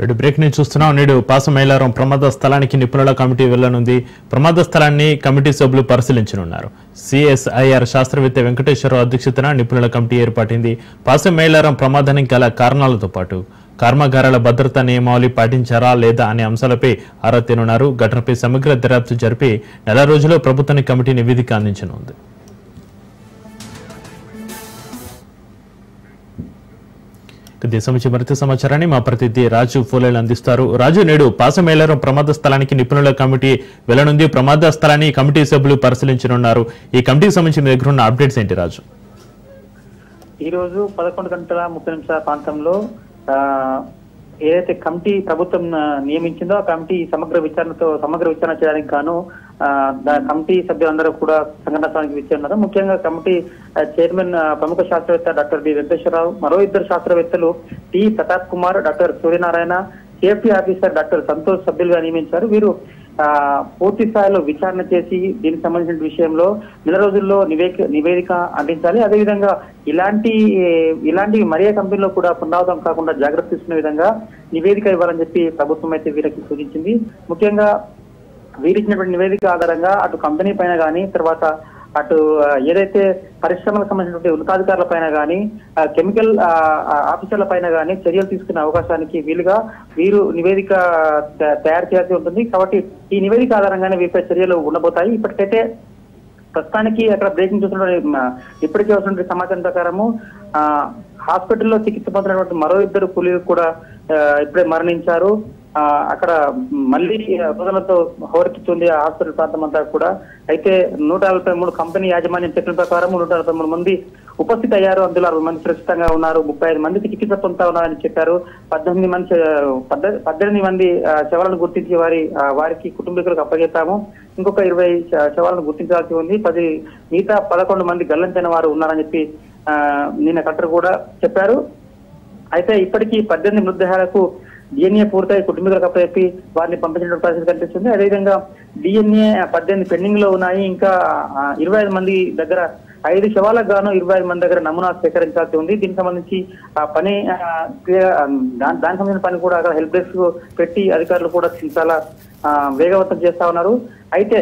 Reddy break ని చూస్తున్నాం. నేడు పాసమైలారం ప్రమాద స్థలానికి నిపుణుల కమిటీ వెళ్లనుంది. ప్రమాద స్థలాన్ని కమిటీ సభ్యులు పరిశీలించనున్నారు. సిఎస్ఐఆర్ శాస్త్రవేత్త వెంకటేశ్వరరావు అధ్యక్షతన నిపుణుల కమిటీ ఏర్పాటింది. పాసమైలారం ప్రమాదానికి గల కారణాలతో పాటు కర్మాగారాల భద్రతా నియమావళి పాటించారా లేదా అనే అంశాలపై ఆరా తీనున్నారు. ఘటనపై సమగ్ర దర్యాప్తు జరిపి నెల రోజుల్లో ప్రభుత్వానికి కమిటీ నివేదిక అందించనుంది. దేశం మరింత సమాచారాన్ని మా ప్రతినిధి రాజు ఫోలేలు అందిస్తారు. రాజు, నేడు పాసమైలారం ప్రమాద స్థలానికి నిపుణుల కమిటీ వెళ్లనుంది. ప్రమాద స్థలాన్ని కమిటీ సభ్యులు పరిశీలించనున్నారు. ఈ కమిటీకి సంబంధించి మీ దగ్గర ఉన్న అప్డేట్స్ ఏంటి రాజు? ఈ రోజు 11:30 ప్రాంతంలో ఏదైతే కమిటీ ప్రభుత్వం నియమించిందో ఆ కమిటీ సమగ్ర విచారణ చేయడానికి గాను కమిటీ సభ్యులందరూ కూడా సంఘటన స్థలానికి విచ్చేస్తున్నారు. ముఖ్యంగా కమిటీ చైర్మన్ ప్రముఖ శాస్త్రవేత్త డాక్టర్ బి వెంకటేశ్వరరావు, మరో ఇద్దరు శాస్త్రవేత్తలు T Pratap Kumar, doctor Suryanarayana, safety officer doctor Santosh సభ్యులుగా నియమించారు. వీరు పూర్తి స్థాయిలో విచారణ చేసి దీనికి సంబంధించిన విషయంలో నెల రోజుల్లో నివేదిక అందించాలి. అదేవిధంగా ఇలాంటి మరే కంపెనీలో కూడా పునరావృతం కాకుండా జాగ్రత్త తీసుకునే విధంగా నివేదిక ఇవ్వాలని చెప్పి ప్రభుత్వం అయితే వీరికి సూచించింది. ముఖ్యంగా వీరిచ్చినటువంటి నివేదిక ఆధారంగా అటు కంపెనీ పైన కానీ, తర్వాత అటు ఏదైతే పరిశ్రమలకు సంబంధించినటువంటి ఉన్నతాధికారుల పైన కానీ, కెమికల్ ఆఫీసర్ల పైన కానీ చర్యలు తీసుకునే అవకాశానికి వీరు నివేదిక తయారు చేయాల్సి ఉంటుంది. కాబట్టి ఈ నివేదిక ఆధారంగానే వీరిపై చర్యలు ఉండబోతాయి. ఇప్పటికైతే ప్రస్తుతానికి అక్కడ బ్రేకింగ్ చూస్తున్న ఇప్పటికే వస్తున్న సమాచారం ప్రకారము హాస్పిటల్లో చికిత్స పొందినటువంటి మరో ఇద్దరు కూలీలు కూడా ఇప్పుడే మరణించారు. అక్కడ మళ్ళీ మృతులతో హోరెత్తుతుంది ఆ హాస్పిటల్ ప్రాంతం అంతా కూడా. అయితే 143 కంపెనీ యాజమాన్యం చెప్పిన ప్రకారం 143 మంది ఉపస్థితి అయ్యారు. అందులో 60 మంది సురక్షితంగా ఉన్నారు. 35 మంది చికిత్స పొందుతా ఉన్నారని చెప్పారు. 18 మంది శవాలను గుర్తించి వారికి కుటుంబీకులకు అప్పగిస్తాము. ఇంకొక 20 శవాలను గుర్తించాల్సి ఉంది. మిగతా 11 మంది గల్లంతైన వారు ఉన్నారని చెప్పి నిన్న కలెక్టర్ కూడా చెప్పారు. అయితే ఇప్పటికీ 18 మృతదేహాలకు డిఎన్ఏ పూర్తయి కుటుంబీకులకు అప్పచెప్పి వారిని పంపించిన పరిస్థితి కనిపిస్తుంది. అదేవిధంగా డిఎన్ఏ 18 పెండింగ్ లో ఉన్నాయి. ఇంకా 25 మంది దగ్గర 5 శవాలకు గాను 25 మంది దగ్గర నమూనా సేకరించాల్సి ఉంది. దీనికి సంబంధించి దానికి సంబంధించిన పని కూడా అక్కడ హెల్ప్ డెస్క్ పెట్టి అధికారులు కూడా చాలా వేగవంతం చేస్తా ఉన్నారు. అయితే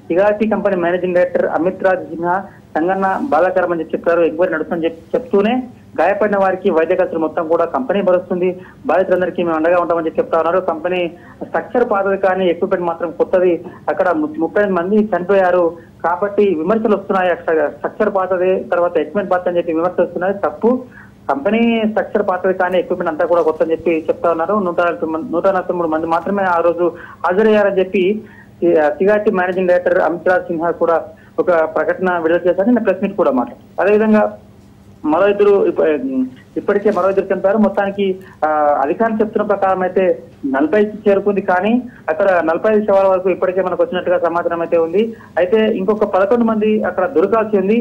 Sigachi company managing director Amit Raj Sinha సంఘటన బాధాకరం అని చెప్పారు. ఎంక్వైరీ నడుస్తుందని చెప్తూనే గాయపడిన వారికి వైద్య ఖర్చులు మొత్తం కూడా కంపెనీ భరుస్తుంది. బాధితులందరికీ మేము అండగా ఉంటామని చెప్తా ఉన్నారు. కంపెనీ స్ట్రక్చర్ పాతది కానీ ఎక్విప్మెంట్ మాత్రం కొత్తది. అక్కడ 30 మంది చనిపోయారు కాబట్టి విమర్శలు వస్తున్నాయి. స్ట్రక్చర్ పాతది, తర్వాత ఎక్విప్మెంట్ పాత అని చెప్పి విమర్శలు వస్తున్నాయి. తప్పు. కంపెనీ స్ట్రక్చర్ పాతది కానీ ఎక్విప్మెంట్ అంతా కూడా కొత్త అని చెప్పి చెప్తా ఉన్నారు. 143 మంది మాత్రమే ఆ రోజు హాజరయ్యారని చెప్పి సిగాటి మేనేజింగ్ డైరెక్టర్ అమిత్ రాజ్ సిన్హా కూడా ఒక ప్రకటన విడుదల చేశారు. నిన్న ప్రెస్ మీట్ కూడా మాట్లాడారు. అదేవిధంగా ఇప్పటికే మరో ఇద్దరు చంపారు. మొత్తానికి అధికారులు చెప్తున్న ప్రకారం అయితే 40కి చేరుకుంది. కానీ అక్కడ 45 శవాల వరకు ఇప్పటికే మనకు వచ్చినట్టుగా సమాచారం అయితే ఉంది. అయితే ఇంకొక 11 మంది అక్కడ దొరకాల్సి ఉంది.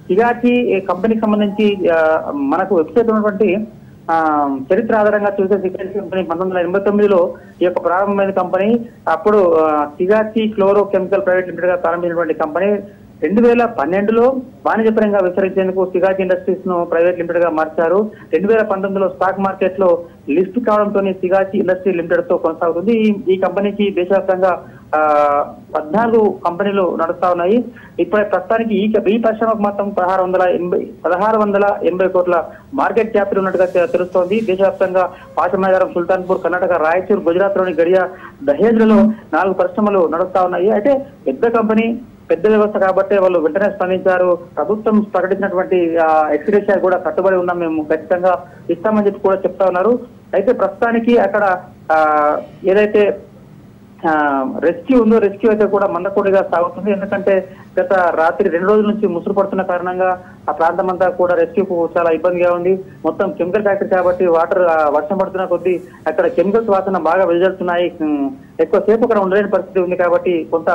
సిగాటి కంపెనీకి సంబంధించి మనకు వెబ్సైట్ ఉన్నటువంటి చరిత్ర ఆధారంగా చూసే సిగాటి కంపెనీ 1989లో ఈ యొక్క ప్రారంభమైన కంపెనీ. అప్పుడు సిగాటి క్లోరో కెమికల్ ప్రైవేట్ లిమిటెడ్ గా ప్రారంభించినటువంటి కంపెనీ 2012లో వాణిజ్యపరంగా విస్తరించేందుకు సిగాటి ఇండస్ట్రీస్ ను ప్రైవేట్ లిమిటెడ్ గా మార్చారు. 2019లో స్టాక్ మార్కెట్ లో లిస్ట్ కావడంతో సిగాటి ఇండస్ట్రీ లిమిటెడ్ తో కొనసాగుతుంది. ఈ కంపెనీకి దేశవ్యాప్తంగా 14 కంపెనీలు నడుస్తా ఉన్నాయి. ఇప్పుడు ప్రస్తుతానికి ఈ పరిశ్రమకు మొత్తం 1680 కోట్ల మార్కెట్ క్యాపిటల్ ఉన్నట్టుగా తెలుస్తోంది. దేశవ్యాప్తంగా పాసమైలారం, సుల్తాన్పూర్, కర్ణాటక, రాయచూర్, గుజరాత్ లోని గడియా, దహేజ్లలో 4 పరిశ్రమలు నడుస్తా ఉన్నాయి. అయితే పెద్ద కంపెనీ, పెద్ద వ్యవస్థ కాబట్టి వాళ్ళు వెంటనే స్పందించారు. ప్రభుత్వం ప్రకటించినటువంటి ఎక్స్గ్రేషియా కూడా కట్టుబడి ఉన్నాం, మేము ఖచ్చితంగా ఇస్తామని చెప్పి కూడా చెప్తా ఉన్నారు. అయితే ప్రస్తుతానికి అక్కడ ఏదైతే రెస్క్యూ ఉందో రెస్క్యూ అయితే కూడా మందకొడిగా సాగుతుంది. ఎందుకంటే గత రాత్రి 2 రోజుల నుంచి ముసురు పడుతున్న కారణంగా ఆ ప్రాంతం అంతా కూడా రెస్క్యూకు చాలా ఇబ్బందిగా ఉంది. మొత్తం కెమికల్ ఫ్యాక్టరీ కాబట్టి వర్షం పడుతున్న కొద్దీ అక్కడ కెమికల్స్ వాసన బాగా వెదజల్లుతున్నాయి. ఎక్కువసేపు అక్కడ ఉండలేని పరిస్థితి ఉంది. కాబట్టి కొంత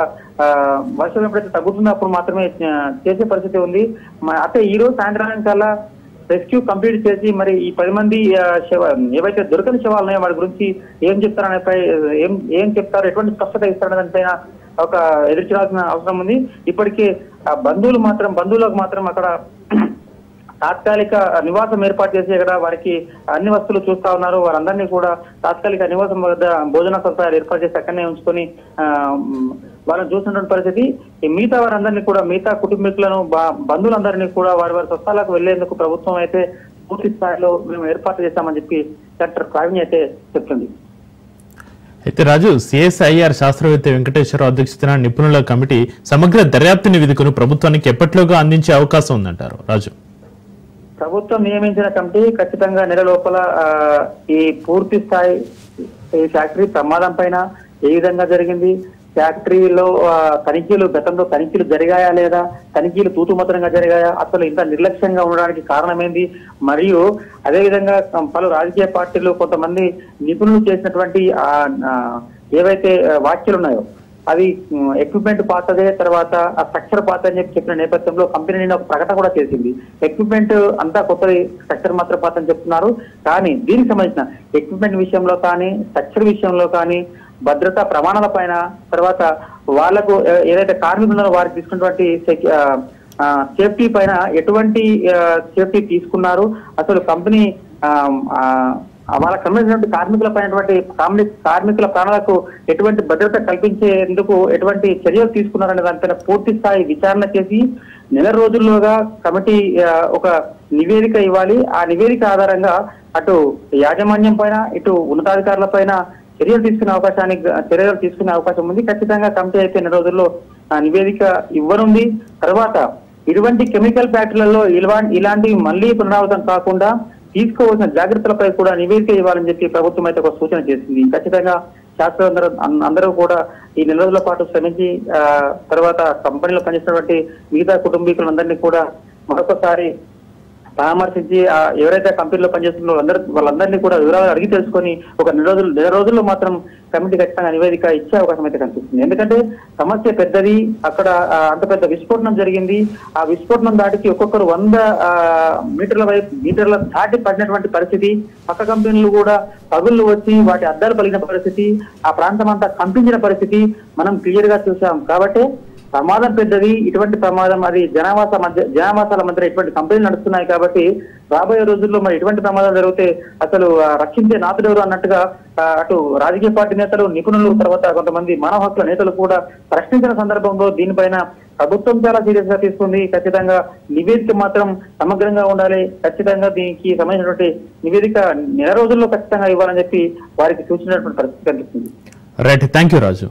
వర్షం ఎప్పుడైతే తగ్గుతున్నప్పుడు మాత్రమే చేసే పరిస్థితి ఉంది. అయితే ఈ రోజు సాయంత్రం కల్లా రెస్క్యూ కంప్లీట్ చేసి మరి ఈ 10 మంది ఏవైతే దొరకని శవాలు ఉన్నాయో వాటి గురించి ఏం చెప్తారనేపై ఏం చెప్తారు, ఎటువంటి స్పష్టత ఇస్తారనే దానిపైన ఒక ఎదురు చూడాల్సిన అవసరం ఉంది. ఇప్పటికే బంధువులకు మాత్రం అక్కడ తాత్కాలిక నివాసం ఏర్పాటు చేసి ఇక్కడ వారికి అన్ని వస్తువులు చూస్తా ఉన్నారు. వారందరినీ కూడా తాత్కాలిక నివాసం వద్ద భోజన సదుపాయాలు ఏర్పాటు చేసి అక్కడనే ఉంచుకొని వాళ్ళని చూసినటువంటి పరిస్థితి. ఈ మిగతా వారందరినీ కూడా మిగతా కుటుంబీకులను బంధువులందరినీ కూడా వారి వారి స్వస్థలాలకు వెళ్లేందుకు ప్రభుత్వం అయితే పూర్తి స్థాయిలో మేము ఏర్పాటు చేస్తామని చెప్పి డాక్టర్ ప్రావీణ్య అయితే చెప్తుంది. అయితే రాజు, సిఎస్ఐఆర్ శాస్త్రవేత్త వెంకటేశ్వరరావు అధ్యక్షతన నిపుణుల కమిటీ సమగ్ర దర్యాప్తు నివేదికను ప్రభుత్వానికి ఎప్పటిలోగా అందించే అవకాశం ఉందంటారు రాజు? ప్రభుత్వం నియమించిన కమిటీ ఖచ్చితంగా నెల లోపల ఈ పూర్తి స్థాయి ఈ ఫ్యాక్టరీ ప్రమాదం పైన ఏ విధంగా జరిగింది, ఫ్యాక్టరీలో తనిఖీలు గతంలో తనిఖీలు జరిగాయా లేదా, తనిఖీలు తూతుమతనంగా జరిగాయా, అసలు ఇంత నిర్లక్ష్యంగా ఉండడానికి కారణమైంది, మరియు అదేవిధంగా పలు రాజకీయ పార్టీలు కొంతమంది నిపుణులు చేసినటువంటి ఏవైతే వ్యాఖ్యలు ఉన్నాయో అది ఎక్విప్మెంట్ పాతదే, తర్వాత ఆ స్ట్రక్చర్ పాత అని చెప్పిన నేపథ్యంలో కంపెనీ నిన్న ఒక ప్రకటన కూడా చేసింది. ఎక్విప్మెంట్ అంతా కొత్తది, స్ట్రక్చర్ మాత్రం పాత అని చెప్తున్నారు. కానీ దీనికి సంబంధించిన ఎక్విప్మెంట్ విషయంలో కానీ, స్ట్రక్చర్ విషయంలో కానీ, భద్రతా ప్రమాణాల పైన, తర్వాత వాళ్లకు ఏదైతే కార్మికులు ఉన్నారో వారికి తీసుకున్నటువంటి సేఫ్టీ పైన ఎటువంటి సేఫ్టీ తీసుకున్నారు, అసలు కంపెనీ వాళ్ళకి సంబంధించినటువంటి కార్మికుల పైనటువంటి కార్మికుల ప్రాణాలకు ఎటువంటి భద్రత కల్పించేందుకు ఎటువంటి చర్యలు తీసుకున్నారనే దానిపైన పూర్తి స్థాయి విచారణ చేసి నెల రోజుల్లోగా కమిటీ ఒక నివేదిక ఇవ్వాలి. ఆ నివేదిక ఆధారంగా అటు యాజమాన్యం పైన, ఇటు ఉన్నతాధికారుల పైన చర్యలు తీసుకునే అవకాశం ఉంది. ఖచ్చితంగా కమిటీ అయితే నెల రోజుల్లో నివేదిక ఇవ్వనుంది. తర్వాత ఇటువంటి కెమికల్ ఫ్యాక్టరీలలో ఇలాంటివి మళ్లీ పునరావృతం కాకుండా తీసుకోవాల్సిన జాగ్రత్తలపై కూడా నివేదిక ఇవ్వాలని చెప్పి ప్రభుత్వం అయితే ఒక సూచన చేసింది. ఖచ్చితంగా శాస్త్రవేత్తలు అందరూ కూడా ఈ నెల రోజుల పాటు శ్రమించి తర్వాత కంపెనీలో పనిచేసినటువంటి మిగతా కుటుంబీకులందరినీ కూడా మరొకసారి పరామర్శించి ఎవరైతే కంపెనీలో పనిచేస్తున్నారో వాళ్ళందరినీ కూడా వివరాలు అడిగి తెలుసుకొని ఒక నెల రోజుల్లో మాత్రం కమిటీ ఖచ్చితంగా నివేదిక ఇచ్చే అవకాశం అయితే కనిపిస్తుంది. ఎందుకంటే సమస్య పెద్దది, అక్కడ అంత పెద్ద విస్ఫోటనం జరిగింది. ఆ విస్ఫోటనం దాటికి ఒక్కొక్కరు 100 మీటర్ల దాటి పడినటువంటి పరిస్థితి, పక్క కంపెనీలు కూడా పగుళ్ళు వచ్చి వాటి అద్దాలు పలిగిన పరిస్థితి, ఆ ప్రాంతం అంతా కంపించిన పరిస్థితి మనం క్లియర్ గా చూసాం. కాబట్టి ప్రమాదం పెద్దది. ఇటువంటి ప్రమాదం అది జనావాసాల మధ్య ఇటువంటి కంపెనీలు నడుస్తున్నాయి. కాబట్టి రాబోయే రోజుల్లో మరి ఇటువంటి ప్రమాదం జరిగితే అసలు రక్షించే నాతుడెవరు అన్నట్టుగా అటు రాజకీయ పార్టీ నేతలు, నిపుణులు, తర్వాత కొంతమంది మానవ హక్కుల నేతలు కూడా ప్రశ్నించిన సందర్భంలో దీనిపైన ప్రభుత్వం చాలా సీరియస్ గా తీసుకుంది. ఖచ్చితంగా నివేదిక మాత్రం సమగ్రంగా ఉండాలి. ఖచ్చితంగా దీనికి సంబంధించినటువంటి నివేదిక నెల రోజుల్లో ఖచ్చితంగా ఇవ్వాలని చెప్పి వారికి సూచించినటువంటి పరిస్థితి కనిపిస్తుంది. Right, thank you Raju.